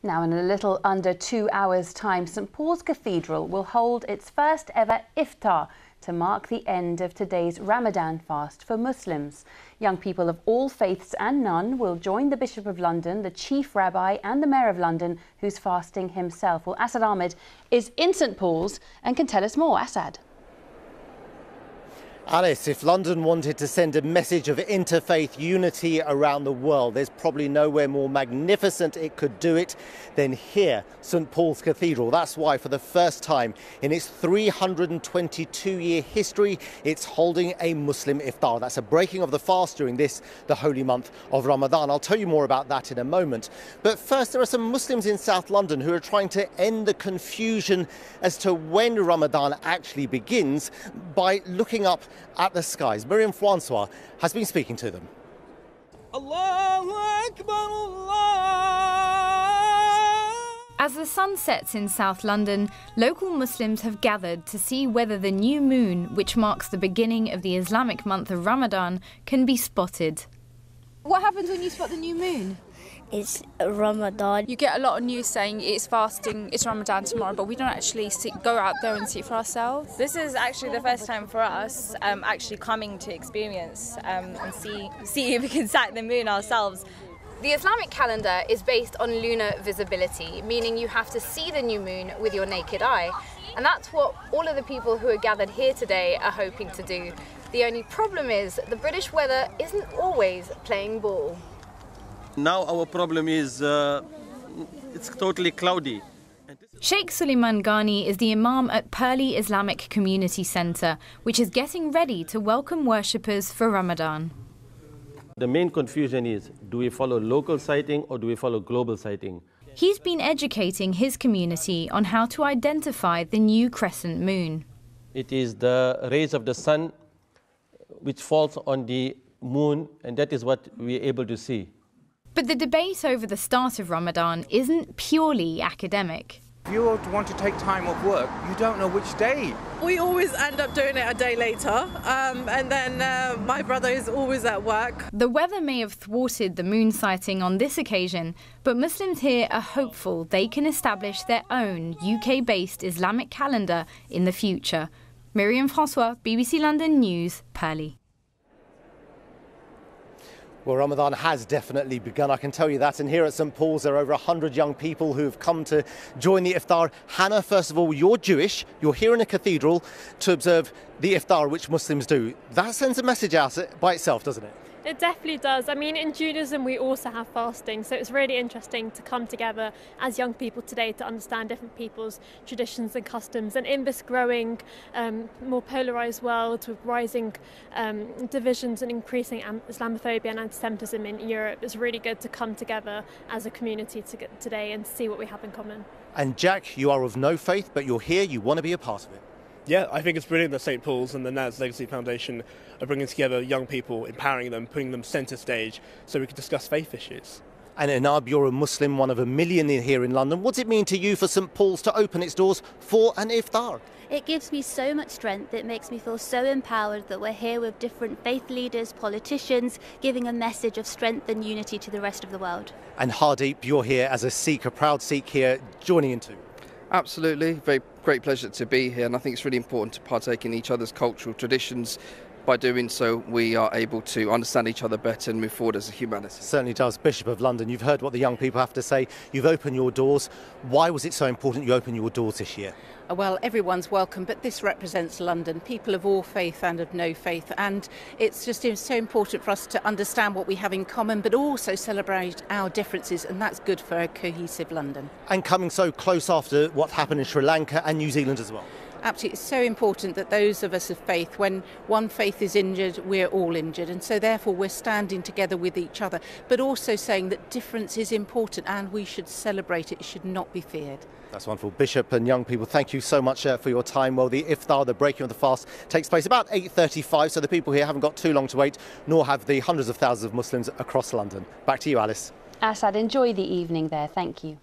Now, in a little under 2 hours' time, St Paul's Cathedral will hold its first ever Iftar to mark the end of today's Ramadan fast for Muslims. Young people of all faiths and none will join the Bishop of London, the Chief Rabbi and the Mayor of London, who's fasting himself. Well, Asad Ahmed is in St Paul's and can tell us more. Asad. Alice, if London wanted to send a message of interfaith unity around the world, there's probably nowhere more magnificent it could do it than here, St Paul's Cathedral. That's why, for the first time in its 322-year history, it's holding a Muslim Iftar. That's a breaking of the fast during this, the holy month of Ramadan. I'll tell you more about that in a moment. But first, there are some Muslims in South London who are trying to end the confusion as to when Ramadan actually begins by looking up at the skies. Miriam Francois has been speaking to them. Allahu Akbar, Allah. As the sun sets in South London, local Muslims have gathered to see whether the new moon, which marks the beginning of the Islamic month of Ramadan, can be spotted. What happens when you spot the new moon? It's Ramadan. You get a lot of news saying it's fasting, it's Ramadan tomorrow, but we don't actually go out there and see it for ourselves. This is actually the first time for us actually coming to experience and see if we can sight the moon ourselves. The Islamic calendar is based on lunar visibility, meaning you have to see the new moon with your naked eye. And that's what all of the people who are gathered here today are hoping to do. The only problem is the British weather isn't always playing ball. Now our problem is it's totally cloudy. Sheikh Suleiman Ghani is the Imam at Purley Islamic Community Centre, which is getting ready to welcome worshippers for Ramadan. The main confusion is, do we follow local sighting or do we follow global sighting? He's been educating his community on how to identify the new crescent moon. It is the rays of the sun which falls on the moon, and that is what we're able to see. But the debate over the start of Ramadan isn't purely academic. If you want to take time off work, you don't know which day. We always end up doing it a day later, and then my brother is always at work. The weather may have thwarted the moon sighting on this occasion, but Muslims here are hopeful they can establish their own UK-based Islamic calendar in the future. Miriam Francois, BBC London News, Purley. Well, Ramadan has definitely begun, I can tell you that. And here at St Paul's, there are over 100 young people who have come to join the Iftar. Hannah, first of all, you're Jewish. You're here in a cathedral to observe the Iftar, which Muslims do. That sends a message out by itself, doesn't it? It definitely does. I mean, in Judaism, we also have fasting, so it's really interesting to come together as young people today to understand different people's traditions and customs. And in this growing, more polarised world with rising divisions and increasing Islamophobia and anti-Semitism in Europe, it's really good to come together as a community today and see what we have in common. And Jack, you are of no faith, but you're here, you want to be a part of it. Yeah, I think it's brilliant that St Paul's and the NAS Legacy Foundation are bringing together young people, empowering them, putting them centre stage so we can discuss faith issues. And Enab, you're a Muslim, one of a million here in London. What does it mean to you for St Paul's to open its doors for an Iftar? It gives me so much strength. It makes me feel so empowered that we're here with different faith leaders, politicians, giving a message of strength and unity to the rest of the world. And Hardeep, you're here as a Sikh, a proud Sikh here, joining in too. Absolutely, very great pleasure to be here, and I think it's really important to partake in each other's cultural traditions. By doing so, we are able to understand each other better and move forward as a humanity. Certainly does. Bishop of London, you've heard what the young people have to say. You've opened your doors. Why was it so important you opened your doors this year? Well, everyone's welcome, but this represents London, people of all faith and of no faith, and it's just so important for us to understand what we have in common, but also celebrate our differences, and that's good for a cohesive London. And coming so close after what happened in Sri Lanka and New Zealand as well. Absolutely, it's so important that those of us of faith, when one faith is injured, we're all injured, and so therefore we're standing together with each other, but also saying that difference is important and we should celebrate it, it should not be feared. That's wonderful. Bishop and young people, thank you so much for your time. Well, the Iftar, the breaking of the fast, takes place about 8:35, so the people here haven't got too long to wait, nor have the hundreds of thousands of Muslims across London. Back to you, Alice. Asad, enjoy the evening there. Thank you.